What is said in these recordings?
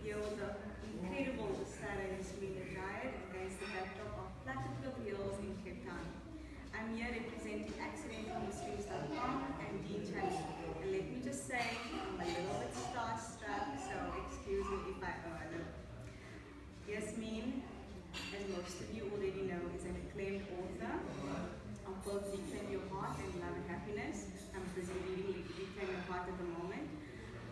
here with the incredible styler Yasmine against the backdrop of Platinum Hills in Cape Town. I'm here representing accidentalmysteries.com and Dean Channel. And let me just say, I'm a little bit starstruck, so excuse me if I overlook. Yasmine, as most of you already know, is an acclaimed author of both Reclaim Your Heart and Love and Happiness. I'm busy reading Reclaim Your Heart at the moment.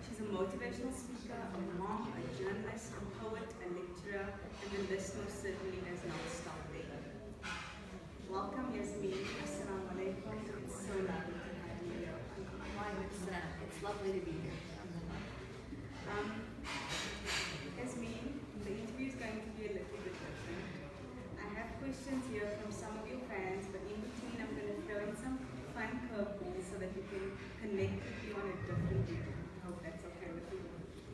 She's a motivational speaker, a mom, a journalist, a poet, a lecturer, and the list most certainly does not stop there. Welcome, Yasmine. Assalamu alaikum. It's so lovely to have you here. It's lovely to be here. Yasmine, the interview is going to be a little bit different. I have questions here from some of your fans, but in between I'm going to throw in some fun curveballs so that we can connect with you on a different view. I hope that's okay with you.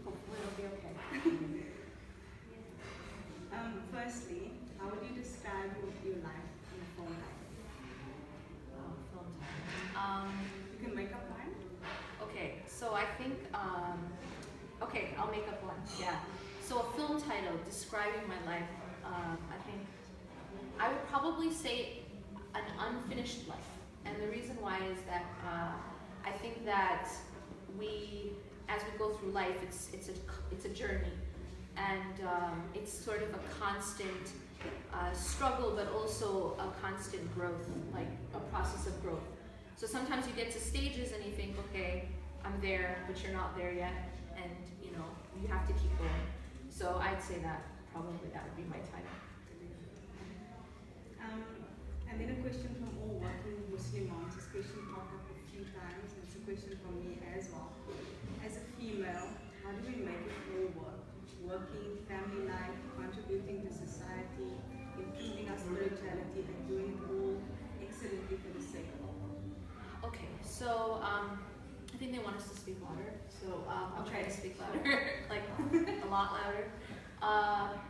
Hopefully it'll be okay. Firstly, how would you describe your life in a phone life? Film time. You can make up one. Okay, so I think, okay, I'll make up one, yeah. So a film title describing my life, I think, I would probably say an unfinished life. And the reason why is that I think that as we go through life, it's a journey, and it's sort of a constant struggle, but also a constant growth, like a process of growth. So sometimes you get to stages and you think, okay, I'm there, but you're not there yet, and you know you have to keep going. So I'd say that probably that would be my title. And then a question from all working Muslim moms. This question popped up a few times, and it's a question from me as well. As a female, how do we make it all work? Working, family life, contributing to society, improving our spirituality, and doing it all excellently for the sake of all. Okay, so I think they want us to speak louder, so I'll try to speak louder, like a lot louder.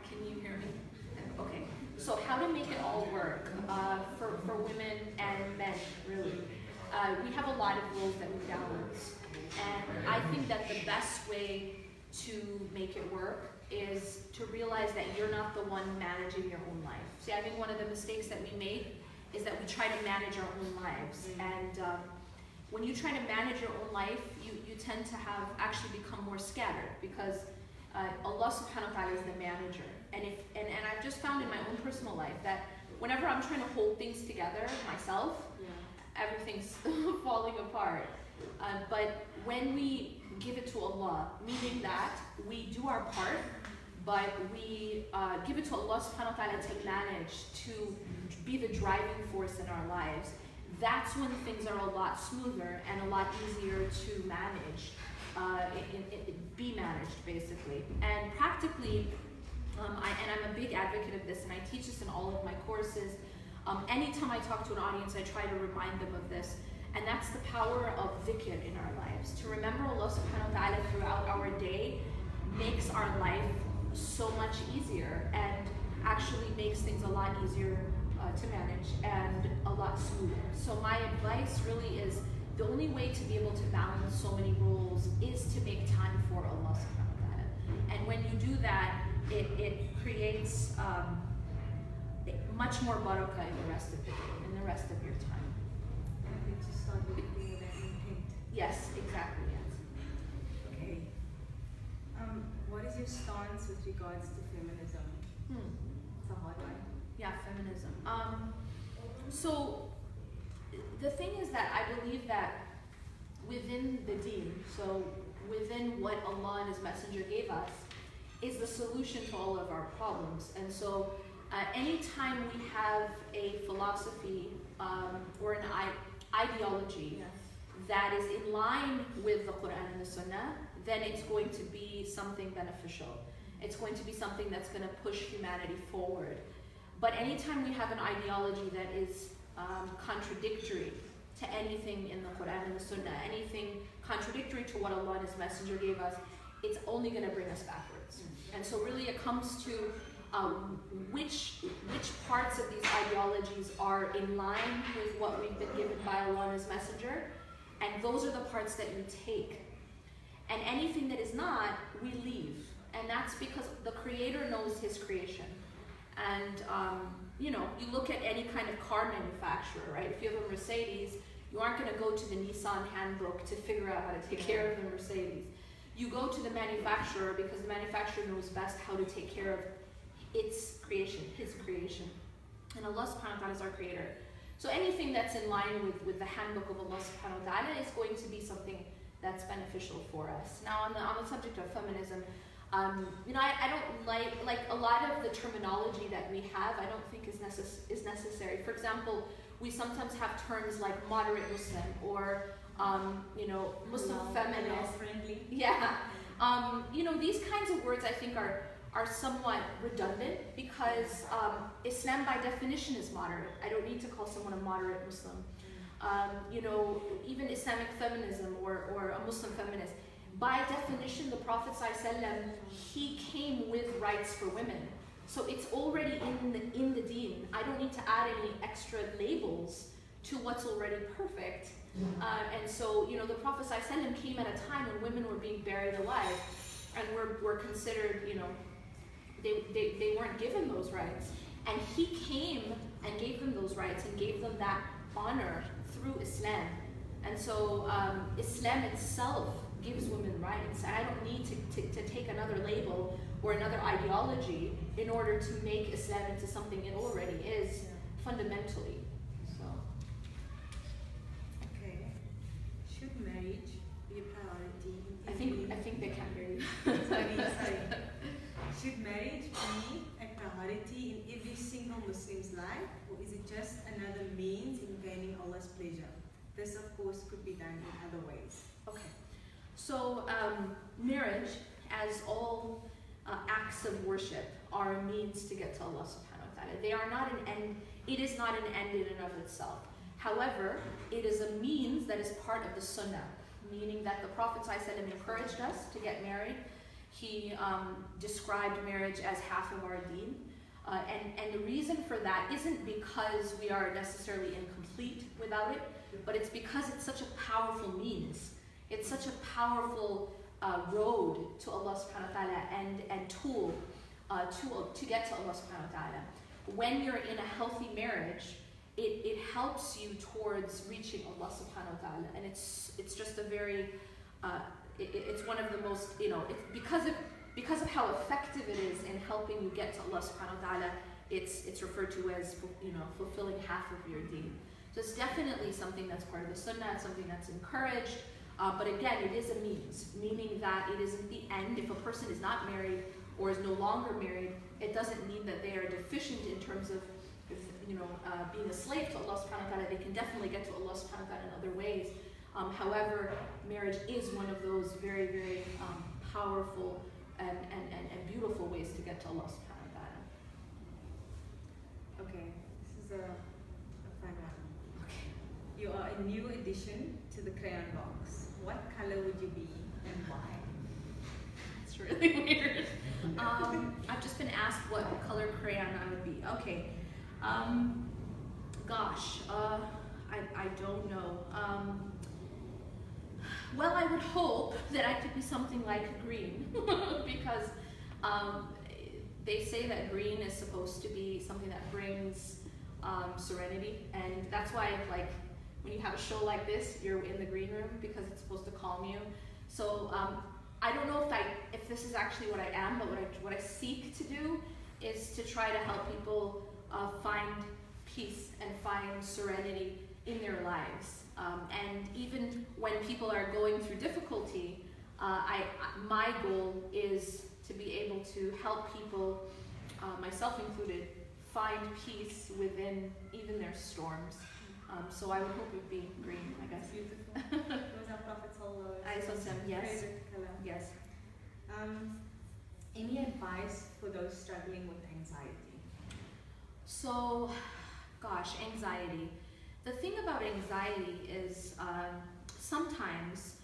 Can you hear me? Okay, so how to make it all work for women and men, really. We have a lot of roles that we balance, and I think that the best way to make it work is to realize that you're not the one managing your own life. See, I think one of the mistakes that we make is that we try to manage our own lives, and when you try to manage your own life, you tend to have actually become more scattered, because Allah subhanahu wa ta'ala is the manager. And I've just found in my own personal life that whenever I'm trying to hold things together myself, everything's falling apart. But when we give it to Allah, meaning that we do our part, but we give it to Allah subhanahu wa ta'ala to manage, to be the driving force in our lives, that's when things are a lot smoother and a lot easier to manage, be managed basically. And practically, I'm a big advocate of this, and I teach this in all of my courses. Anytime I talk to an audience, I try to remind them of this, and that's the power of dhikr in our lives. To remember Allah subhanahu wa ta'ala throughout our day makes our life so much easier, and actually makes things a lot easier to manage and a lot smoother. So my advice really is, the only way to be able to balance so many roles is to make time for Allah subhanahu wa ta'ala. And when you do that, it creates much more barakah in the rest of the day, in the rest of your time. I think to start with being that intent. Yes, exactly, yes. Okay. What is your stance with regards to feminism? It's a hard one. Yeah, feminism. So the thing is that I believe that within the deen, so within what Allah and His Messenger gave us, is the solution to all of our problems. And so anytime we have a philosophy or an ideology that is in line with the Quran and the Sunnah, then it's going to be something beneficial. It's going to be something that's going to push humanity forward. But anytime we have an ideology that is contradictory to anything in the Quran and the Sunnah, anything contradictory to what Allah and His Messenger gave us, it's only going to bring us backwards. And so really it comes to which parts of these ideologies are in line with what we've been given by Allah and His Messenger, and those are the parts that you take. And anything that is not, we leave. And that's because the creator knows his creation. And you know, you look at any kind of car manufacturer, right? If you have a Mercedes, you aren't going to go to the Nissan handbook to figure out how to take care of the Mercedes. You go to the manufacturer because the manufacturer knows best how to take care of its creation, his creation. And Allah subhanahu wa ta'ala is our creator. So anything that's in line with the handbook of Allah subhanahu wa ta'ala is going to be something that's beneficial for us. Now on the subject of feminism, you know, I don't like a lot of the terminology that we have, I don't think is necessary. For example, we sometimes have terms like moderate Muslim or you know, Muslim feminist. Friendly. Yeah. You know, these kinds of words I think are somewhat redundant because Islam by definition is moderate. I don't need to call someone a moderate Muslim. You know, even Islamic feminism or a Muslim feminist, by definition, the Prophet ﷺ, he came with rights for women. So it's already in the deen. I don't need to add any extra labels to what's already perfect. And so, you know, the Prophet ﷺ came at a time when women were being buried alive and were considered, you know, they weren't given those rights. And he came and gave them those rights and gave them that honor through Islam. And so Islam itself gives women rights. And I don't need to take another label or another ideology in order to make Islam into something it already is fundamentally. So. Okay. Should marriage be a priority? I think they can't hear you. Sorry. Should marriage be a priority in every single Muslim's life, or is it just another means in gaining Allah's pleasure? This, of course, could be done in other ways. Okay. So marriage, as all acts of worship, are a means to get to Allah subhanahu wa ta'ala. They are not an end, it is not an end in and of itself. However, it is a means that is part of the sunnah, meaning that the Prophet ﷺ encouraged us to get married. He described marriage as half of our deen. And the reason for that isn't because we are necessarily incomplete without it, but it's because it's such a powerful means. It's such a powerful road to Allah subhanahu wa ta'ala and tool to get to Allah subhanahu wa ta'ala. When you're in a healthy marriage, it helps you towards reaching Allah subhanahu wa ta'ala. And it's just a very, it's one of the most, you know, it's because of how effective it is in helping you get to Allah subhanahu wa ta'ala, it's referred to as, you know, fulfilling half of your deen. So it's definitely something that's part of the sunnah, it's something that's encouraged. But again, it is a means, meaning that it isn't the end. If a person is not married or is no longer married, it doesn't mean that they are deficient in terms of, you know, being a slave to Allah subhanahu wa ta'ala. They can definitely get to Allah subhanahu wa ta'ala in other ways. However, marriage is one of those very, very powerful and beautiful ways to get to Allah subhanahu wa ta'ala. Okay, this is a fun one. Okay. You are a new addition to the crayon box. What color would you be and why? It's really weird. I've just been asked what color crayon I would be. Okay. Gosh, I don't know. Well, I would hope that I could be something like green because they say that green is supposed to be something that brings serenity, and that's why, like, when you have a show like this, you're in the green room because it's supposed to calm you. So I don't know if this is actually what I am, but what I seek to do is to try to help people find peace and find serenity in their lives. And even when people are going through difficulty, my goal is to be able to help people, myself included, find peace within even their storms. So I would hope it would be green, I guess. Beautiful. Those are Prophet Sallallahu Yes. favorite color. Yes. Any advice for those struggling with anxiety? So, gosh, anxiety. The thing about anxiety is sometimes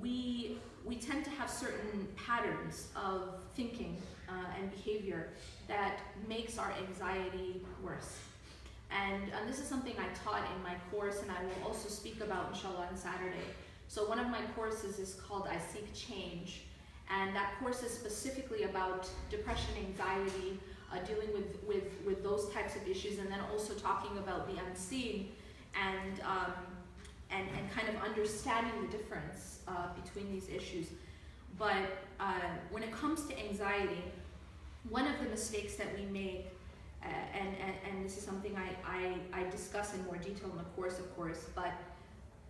we tend to have certain patterns of thinking and behavior that makes our anxiety worse. And this is something I taught in my course, and I will also speak about inshallah on Saturday. So one of my courses is called I Seek Change. And that course is specifically about depression, anxiety, dealing with those types of issues, and then also talking about the unseen and kind of understanding the difference between these issues. But when it comes to anxiety, one of the mistakes that we make, and this is something I discuss in more detail in the course, of course, but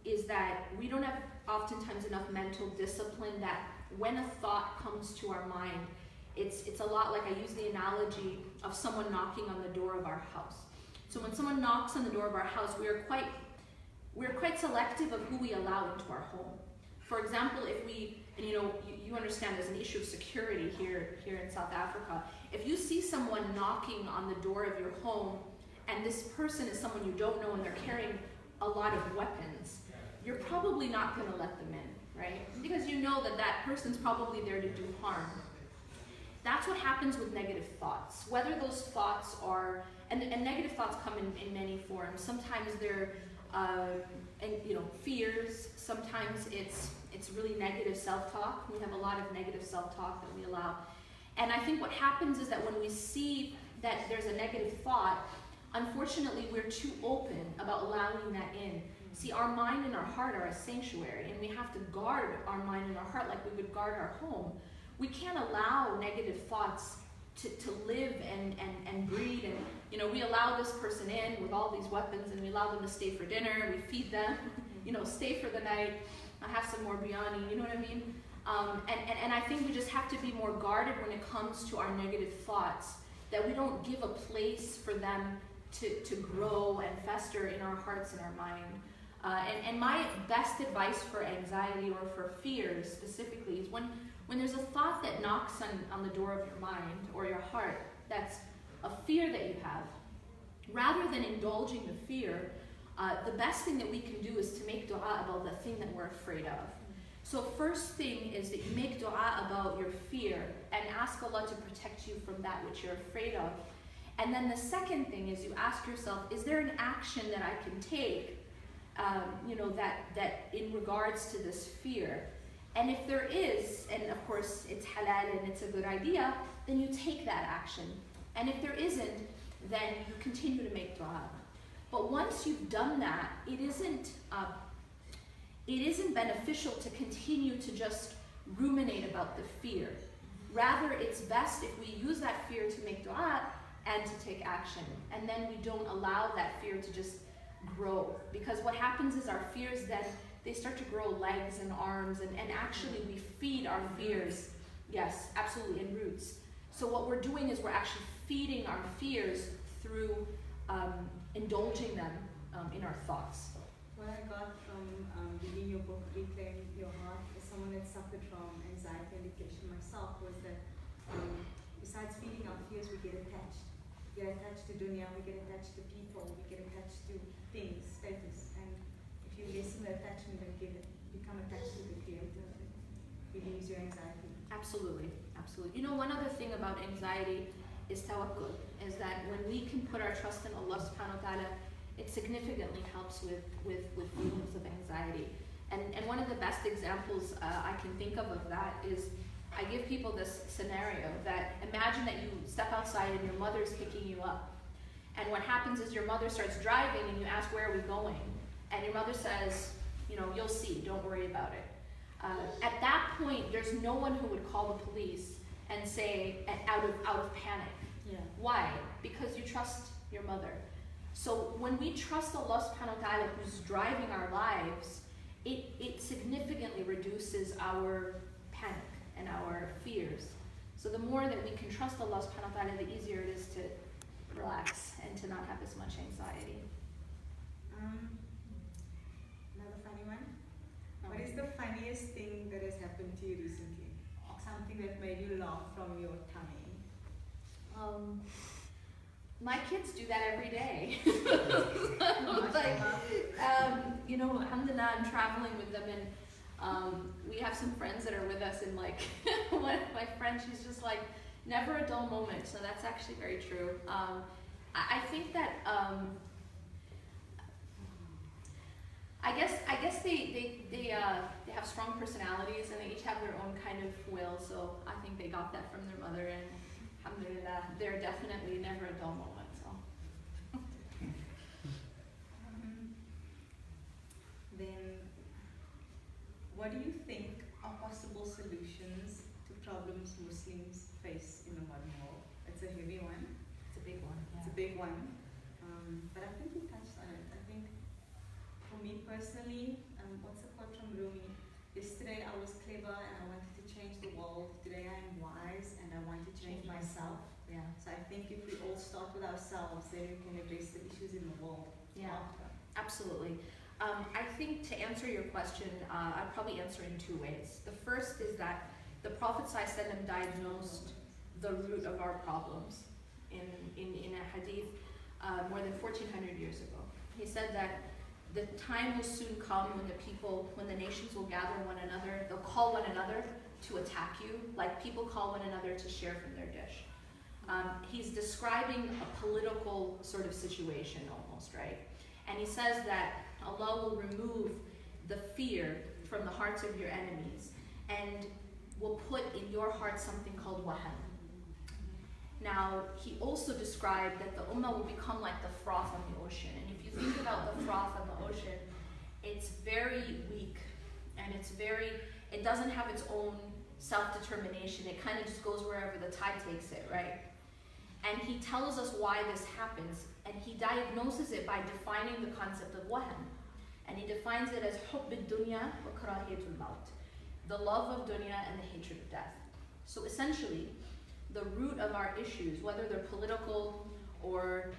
is that we don't have oftentimes enough mental discipline that when a thought comes to our mind, it's a lot like, I use the analogy of someone knocking on the door of our house. So when someone knocks on the door of our house, we're quite selective of who we allow into our home. For example, if we, and you understand there's an issue of security here in South Africa. If you see someone knocking on the door of your home, and this person is someone you don't know and they're carrying a lot of weapons, you're probably not going to let them in, right? Because you know that person's probably there to do harm. That's what happens with negative thoughts. Whether those thoughts are, and negative thoughts come in many forms. Sometimes they're, fears. Sometimes it's really negative self-talk. We have a lot of negative self-talk that we allow. And I think what happens is that when we see that there's a negative thought, unfortunately, we're too open about allowing that in. See, our mind and our heart are a sanctuary, and we have to guard our mind and our heart like we would guard our home. We can't allow negative thoughts to live and breed, and we allow this person in with all these weapons, and we allow them to stay for dinner, we feed them, stay for the night, have some more biryani, you know what I mean? And I think we just have to be more guarded when it comes to our negative thoughts, that we don't give a place for them to grow and fester in our hearts and our mind. And my best advice for anxiety or for fears specifically is when there's a thought that knocks on the door of your mind or your heart, that's a fear that you have, rather than indulging the fear, the best thing that we can do is to make dua about the thing that we're afraid of. So first thing is that you make dua about your fear and ask Allah to protect you from that which you're afraid of. And then the second thing is you ask yourself, is there an action that I can take, that in regards to this fear? And if there is, and of course it's halal and it's a good idea, then you take that action. And if there isn't, then you continue to make dua. But once you've done that, it isn't beneficial to continue to just ruminate about the fear. Rather, it's best if we use that fear to make dua and to take action. And then we don't allow that fear to just grow. Because what happens is our fears then, they start to grow legs and arms, and actually we feed our fears, yes, absolutely, and roots. So what we're doing is we're actually feeding our fears through indulging them in our thoughts. What I got from reading your book, Reclaim Your Heart, as someone that suffered from anxiety and depression myself, was that besides feeding our fears, we get attached. We get attached to dunya, we get attached to people, we get attached to things, status. And if you lessen the attachment and become attached to the Creator, it relieves your anxiety. Absolutely, absolutely. One other thing about anxiety is tawakkul, is that when we can put our trust in Allah subhanahu wa ta'ala, it significantly helps with feelings of anxiety. And one of the best examples I can think of that is, I give people this scenario that imagine that you step outside and your mother's picking you up. And what happens is your mother starts driving and you ask, where are we going? And your mother says, you'll see, don't worry about it. At that point, there's no one who would call the police and say, out of panic. Yeah. Why? Because you trust your mother. So when we trust Allah subhanahu wa ta'ala who's driving our lives, it significantly reduces our panic and our fears. So the more that we can trust Allah subhanahu wa ta'ala, the easier it is to relax and to not have as much anxiety. Another funny one. What is the funniest thing that has happened to you recently? Something that made you laugh from your tummy? My kids do that every day. Alhamdulillah, I'm traveling with them, and we have some friends that are with us, and like one of my friends, she's just like, never a dull moment. So that's actually very true. I think that I guess they have strong personalities and they each have their own kind of will. So I think they got that from their mother, and alhamdulillah, they're definitely never a dull moment. So Then, what do you think are possible solutions to problems Muslims face in the modern world? It's a heavy one. it's a big one. It's a big one. But I think we touched on it. I think for me personally, what's the quote from Rumi? Yesterday I was clever and I wanted to change the world. Today I am wise and I want to change myself. Yeah. So I think if we all start with ourselves, then we can address the issues in the world. Yeah. After. Absolutely. I think to answer your question, I'd probably answer in two ways. The first is that the Prophet ﷺ diagnosed the root of our problems in a hadith more than 1400 years ago. He said that the time will soon come when the nations will gather one another, they'll call one another to attack you, like people call one another to share from their dish. He's describing a political sort of situation almost, right? And he says that Allah will remove the fear from the hearts of your enemies and will put in your heart something called wahan. Now, he also described that the ummah will become like the froth on the ocean. And if you think about the froth on the ocean, it's very weak and it doesn't have its own self-determination. It kind of just goes wherever the tide takes it, right? And he tells us why this happens, and he diagnoses it by defining the concept of wahan. And he defines it as hubb ad-dunya wa karahiyatul maut, the love of dunya and the hatred of death. So essentially, the root of our issues, whether they're political or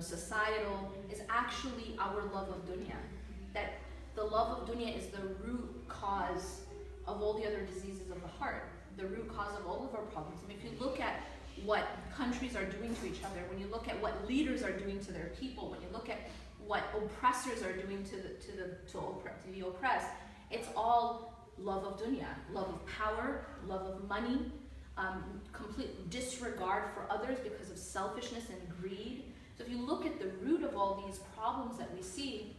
societal, is actually our love of dunya. That the love of dunya is the root cause of all the other diseases of the heart, the root cause of all of our problems. I mean, if you look at what countries are doing to each other, when you look at what leaders are doing to their people, when you look at what oppressors are doing to the oppressed, it's all love of dunya, love of power, love of money, complete disregard for others because of selfishness and greed. So if you look at the root of all these problems that we see,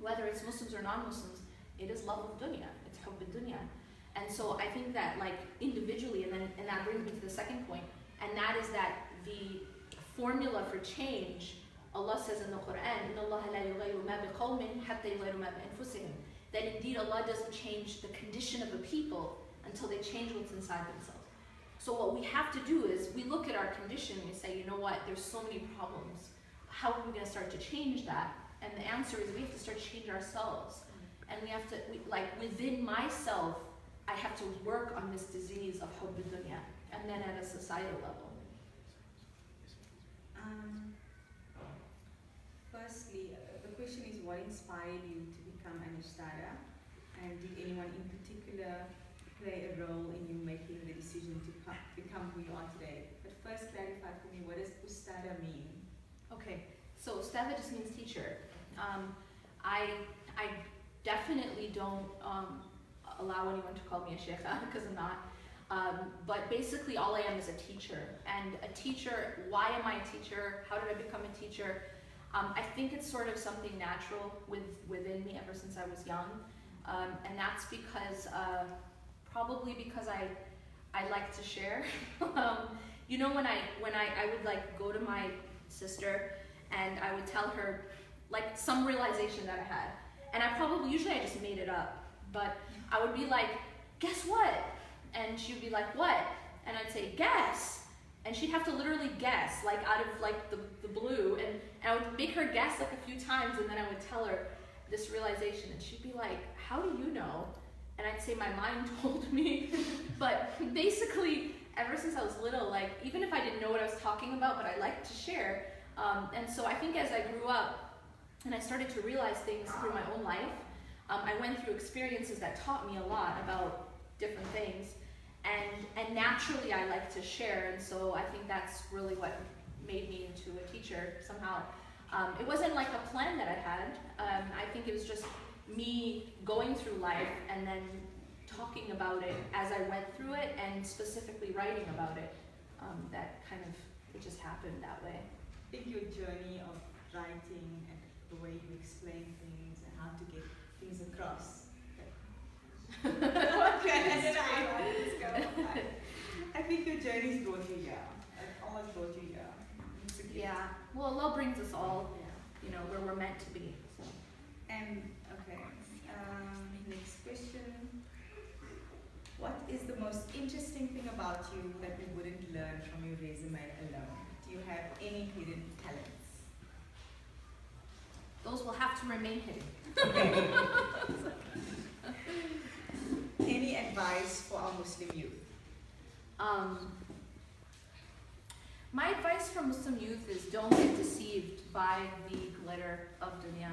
whether it's Muslims or non-Muslims, it is love of dunya, it's hubb ad-dunya. And so I think that individually, and that brings me to the second point, and that is that the formula for change, Allah says in the Quran, إِنَّ اللَّهَ لَا يُغَيِّرُ مَا بِقَوْمٍ حَتَّى يُغَيِّرُ مَا بِأَنفُسِهِمْ. That indeed Allah doesn't change the condition of a people until they change what's inside themselves. So what we have to do is we look at our condition and we say, you know what, there's so many problems. How are we going to start to change that? And the answer is we have to start to change ourselves. And we have to, within myself, I have to work on this disease of hubb ad-dunya, and then at a societal level. Firstly, the question is what inspired you to become an Ustada, and did anyone in particular play a role in you making the decision to become who you are today? But first clarify for me, what does Ustada mean? Okay, so Ustada just means teacher. I definitely don't allow anyone to call me a sheikha because I'm not. But basically all I am is a teacher. And a teacher, why am I a teacher? How did I become a teacher? I think it's sort of something natural within me ever since I was young. And that's because, probably because I like to share. When I would go to my sister and I would tell her some realization that I had. And usually I just made it up, but I would be like, guess what? And she would be like, what? And I'd say, guess. And she'd have to literally guess, out of the blue. And I would make her guess a few times, and then I would tell her this realization. And she'd be like, how do you know? And I'd say, my mind told me. But basically, ever since I was little, even if I didn't know what I was talking about, but I liked to share. And so I think as I grew up, and I started to realize things through my own life, I went through experiences that taught me a lot about different things. And naturally I like to share, and so I think that's really what made me into a teacher somehow. It wasn't like a plan that I had. I think it was just me going through life and then talking about it as I went through it, and specifically writing about it. It just happened that way. I think your journey of writing and the way you explain things and how to get things across. Okay, I don't know how I let this go. I think your journey's brought you here. It almost brought you here. It's a gift. Yeah. Well, Allah brings us all, Yeah. you know, where we're meant to be. So. And okay, next question. What is the most interesting thing about you that we wouldn't learn from your resume alone? Do you have any hidden talents? Those will have to remain hidden. Okay. Any advice for our Muslim youth? My advice for Muslim youth is don't get deceived by the glitter of dunya.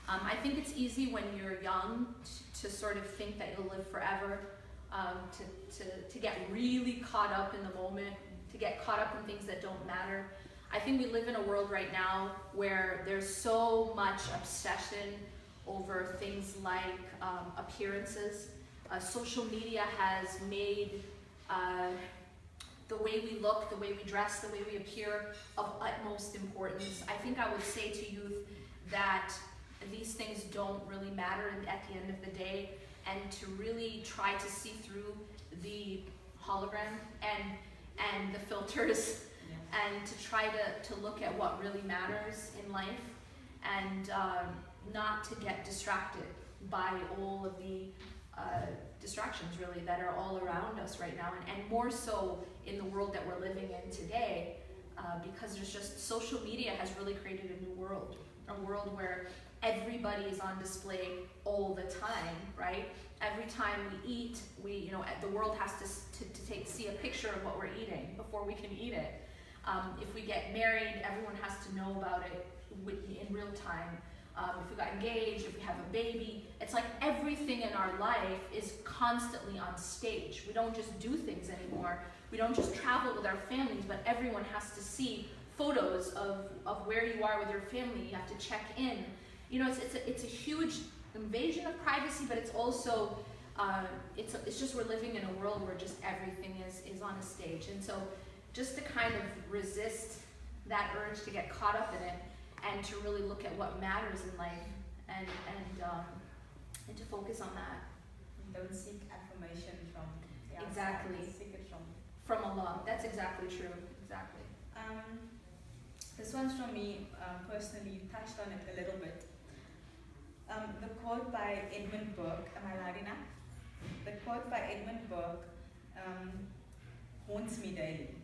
I think it's easy when you're young to sort of think that you'll live forever, to get really caught up in the moment, to get caught up in things that don't matter. I think we live in a world right now where there's so much obsession over things like appearances. Social media has made the way we look, the way we dress, the way we appear of utmost importance. I think I would say to youth that these things don't really matter at the end of the day, and to really try to see through the hologram and the filters, and to try to look at what really matters in life, and not to get distracted by all of the distractions really that are all around us right now, and more so in the world that we're living in today, because there's just, social media has really created a new world, a world where everybody is on display all the time, right? Every time we eat, the world has to see a picture of what we're eating before we can eat it. If we get married, everyone has to know about it in real time. If we got engaged, if we have a baby, it's like everything in our life is constantly on stage. We don't just do things anymore. We don't just travel with our families, but everyone has to see photos of where you are with your family. You have to check in. You know, it's a huge invasion of privacy, but it's also, it's just we're living in a world where just everything is on a stage. And so just to kind of resist that urge to get caught up in it, and to really look at what matters in life, and to focus on that. Don't seek affirmation from the outside. Exactly. Seek it from Allah. That's exactly true. Exactly. This one's from me personally. You touched on it a little bit. The quote by Edmund Burke. Am I loud enough? The quote by Edmund Burke haunts me daily.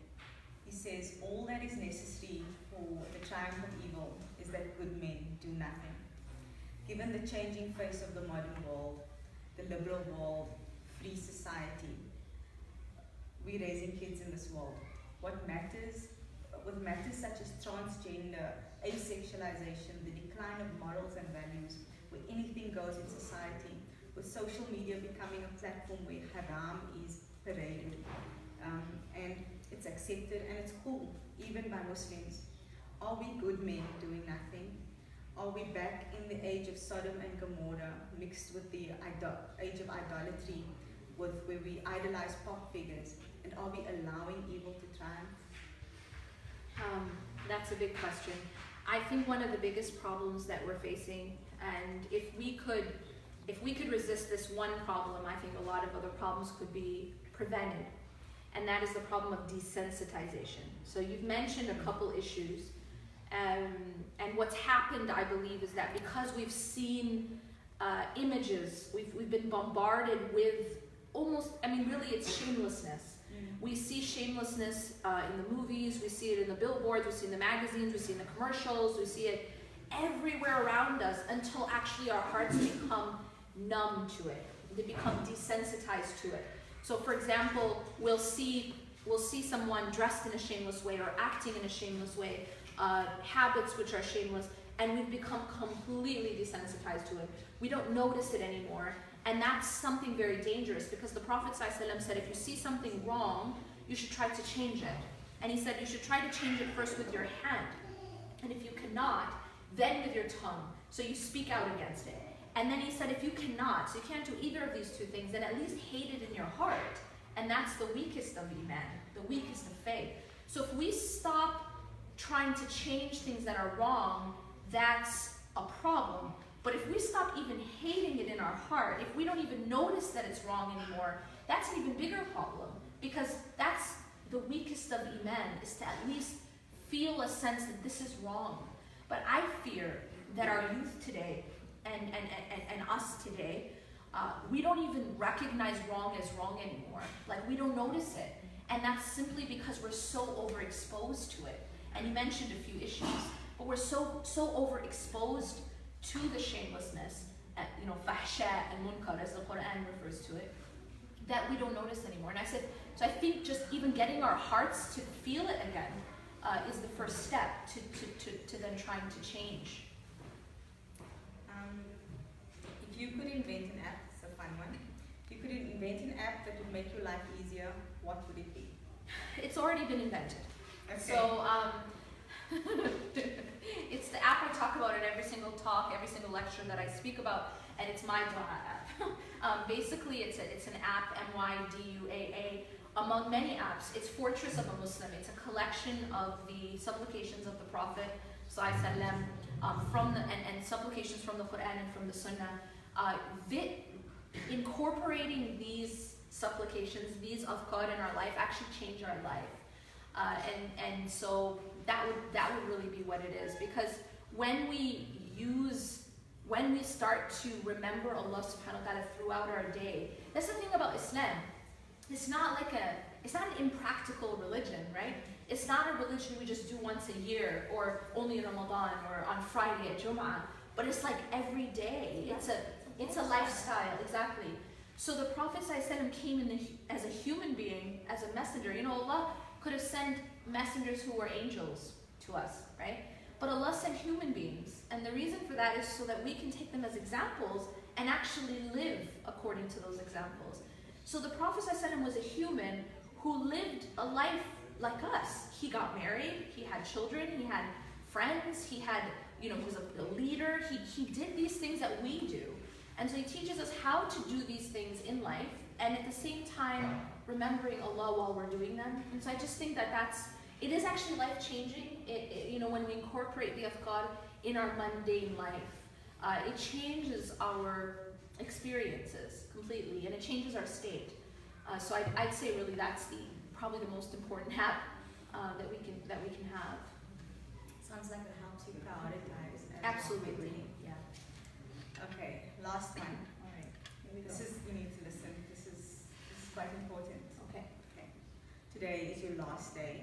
He says, "All that is necessary for the triumph of evil is that good men do nothing." Given the changing face of the modern world, the liberal world, free society, we're raising kids in this world. With matters such as transgender, asexualization, the decline of morals and values, where anything goes in society, with social media becoming a platform where haram is paraded, and it's accepted and it's cool, even by Muslims. Are we good men doing nothing? Are we back in the age of Sodom and Gomorrah, mixed with the age of idolatry, where we idolize pop figures? And are we allowing evil to triumph? That's a big question. I think one of the biggest problems that we're facing, and if we could resist this one problem, I think a lot of other problems could be prevented. And that is the problem of desensitization. So you've mentioned a couple issues. And what's happened, I believe, is that because we've seen images, we've been bombarded with really it's shamelessness. We see shamelessness in the movies, we see it in the billboards, we see it in the magazines, we see it in the commercials, we see it everywhere around us, until actually our hearts become numb to it. They become desensitized to it. So for example, we'll see someone dressed in a shameless way or acting in a shameless way, habits which are shameless, and we've become completely desensitized to it. We don't notice it anymore, and that's something very dangerous, because the Prophet ﷺ said if you see something wrong, you should try to change it. And he said you should try to change it first with your hand, and if you cannot, then with your tongue. So you speak out against it. And then he said if you cannot, so you can't do either of these two things, then at least hate it in your heart. And that's the weakest of Iman, the weakest of faith. So if we stop trying to change things that are wrong, that's a problem. But if we stop even hating it in our heart, if we don't even notice that it's wrong anymore, that's an even bigger problem. Because that's the weakest of iman, is to at least feel a sense that this is wrong. But I fear that our youth today and us today, we don't even recognize wrong as wrong anymore. Like, we don't notice it. And that's simply because we're so overexposed to it. And you mentioned a few issues, but we're so overexposed to the shamelessness, fahsha and munkar, as the Quran refers to it, that we don't notice anymore. And I said, so I think just even getting our hearts to feel it again is the first step to then trying to change. If you could invent an app, it's a fun one. If you could invent an app that would make your life easier, what would it be? It's already been invented. Okay. So it's the app I talk about in every single talk, every single lecture that I speak about, and it's my dua app. Basically, it's an app, MYDUAA. Among many apps, it's Fortress of a Muslim. It's a collection of the supplications of the Prophet ﷺ, and supplications from the Quran and from the Sunnah. Incorporating these supplications, these afkar in our life, actually change our life. And so that would really be what it is. Because when we start to remember Allah subhanahu wa ta'ala throughout our day, that's the thing about Islam. It's not an impractical religion, right? It's not a religion we just do once a year, or only in Ramadan, or on Friday at Jum'ah, but it's like every day. It's a lifestyle, exactly. So the Prophet ﷺ came as a human being, as a messenger. Allah could have sent messengers who were angels to us, right? But Allah sent human beings, and the reason for that is so that we can take them as examples and actually live according to those examples. So the Prophet ﷺ was a human who lived a life like us. He got married, he had children, he had friends, he was a leader. He did these things that we do. And so he teaches us how to do these things in life, and at the same time remembering Allah while we're doing them. And so I just think that it is actually life-changing. When we incorporate the afkar in our mundane life, it changes our experiences completely, and it changes our state. So I'd say really that's probably the most important app that we can have. Sounds like it helps you prioritize. Absolutely, yeah. Okay, last one. All right, here we go. You need to listen. This is quite important. Okay. Today is your last day.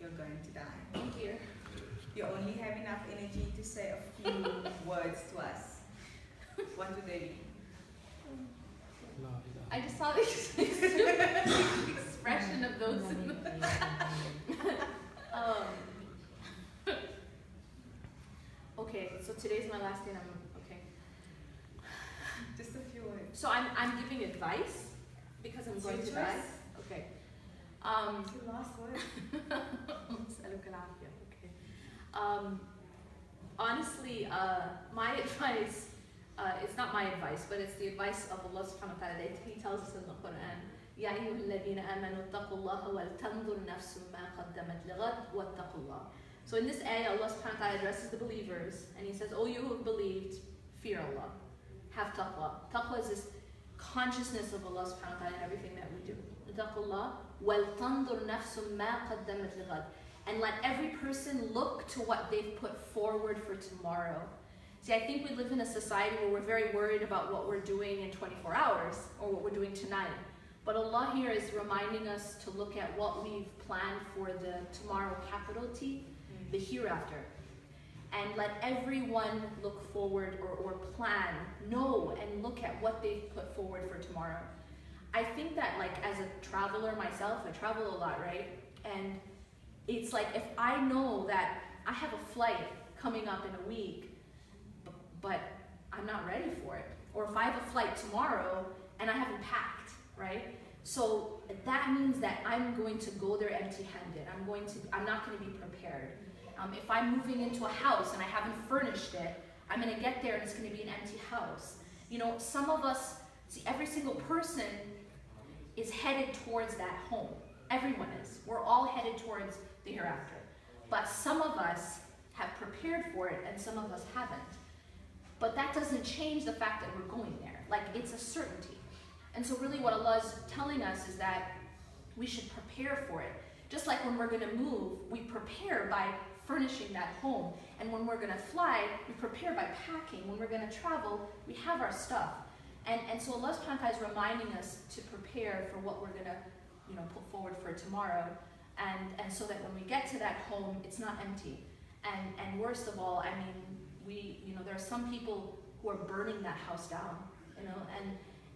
You're going to die. Thank you. You only have enough energy to say a few words to us. What would they be? I just saw the expression of those. Okay, so today's my last day, and okay. Just a few words. So I'm giving advice because I'm going to die. Okay. It's your last word. Okay. Honestly, my advice. It's not my advice, but it's the advice of Allah subhanahu wa ta'ala. He tells us in the Quran, يَا أَيُّهَا الَّذِينَ آمَنُوا اتَّقُوا اللَّهَ وَلْتَنْظُرْ نَفْسٌ مَا قَدَّمَتْ لِغَدٍ وَاتَّقُوا اللَّهَ. So in this ayah, Allah subhanahu wa ta'ala addresses the believers, and He says, "O you who have believed, fear Allah. Have taqwa." Taqwa is this consciousness of Allah subhanahu wa ta'ala in everything that we do. اتَّقُوا اللَّهَ وَلْتَنْظُرْ نَفْسٌ مَا قَدَّمَتْ لِغَدٍ. And let every person look to what they've put forward for tomorrow. See, I think we live in a society where we're very worried about what we're doing in 24 hours or what we're doing tonight. But Allah here is reminding us to look at what we've planned for the tomorrow, capital T, the hereafter. And let everyone look forward or plan, know, and look at what they've put forward for tomorrow. I think that, like, as a traveler myself, I travel a lot, right? And it's like, if I know that I have a flight coming up in a week, but I'm not ready for it. Or if I have a flight tomorrow and I haven't packed, right? So that means that I'm going to go there empty-handed. I'm not going to be prepared. If I'm moving into a house and I haven't furnished it, I'm going to get there and it's going to be an empty house. Some of us, see, every single person is headed towards that home. Everyone is. We're all headed towards the hereafter. But some of us have prepared for it and some of us haven't. But that doesn't change the fact that we're going there. Like, it's a certainty. And so really what Allah is telling us is that we should prepare for it. Just like when we're going to move, we prepare by furnishing that home. And when we're going to fly, we prepare by packing. When we're going to travel, we have our stuff. And so Allah subhanahu wa ta'ala is reminding us to prepare for what we're going to, put forward for tomorrow. And so that when we get to that home, it's not empty. And worst of all, I mean, there are some people who are burning that house down,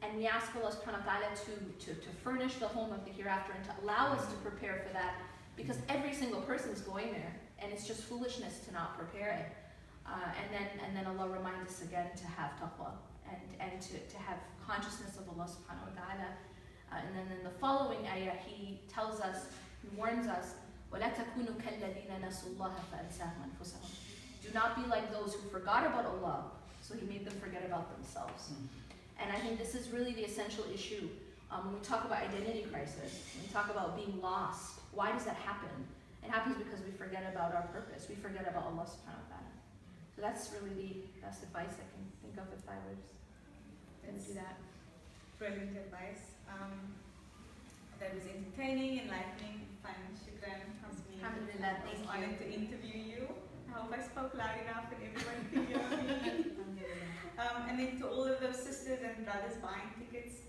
and we ask Allah subhanahu wa ta'ala to furnish the home of the hereafter and to allow us to prepare for that, because every single person is going there, and it's just foolishness to not prepare it. And then Allah reminds us again to have taqwa and to have consciousness of Allah subhanahu wa ta'ala. And then in the following ayah, He tells us, He warns us, وَلَا تَكُونُوا كَالَّذِينَ نَسُوا اللَّهَ فَأَنْسَاهُمْ أَنفُسَهُم. Do not be like those who forgot about Allah, so He made them forget about themselves. And I think this is really the essential issue when we talk about identity crisis, when we talk about being lost. Why does that happen? It happens because we forget about our purpose. We forget about Allah subhanahu wa ta'ala. So that's really the best advice I can think of if I was going to do that. Brilliant advice. That was entertaining, enlightening, fun. Shukran, Yasmine. Alhamdulillah, thank you. Honored to interview you. I hope I spoke loud enough and everyone could hear me. And then to all of those sisters and brothers buying tickets,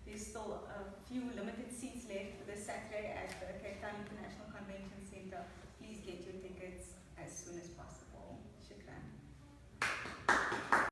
there's still a few limited seats left for this Saturday at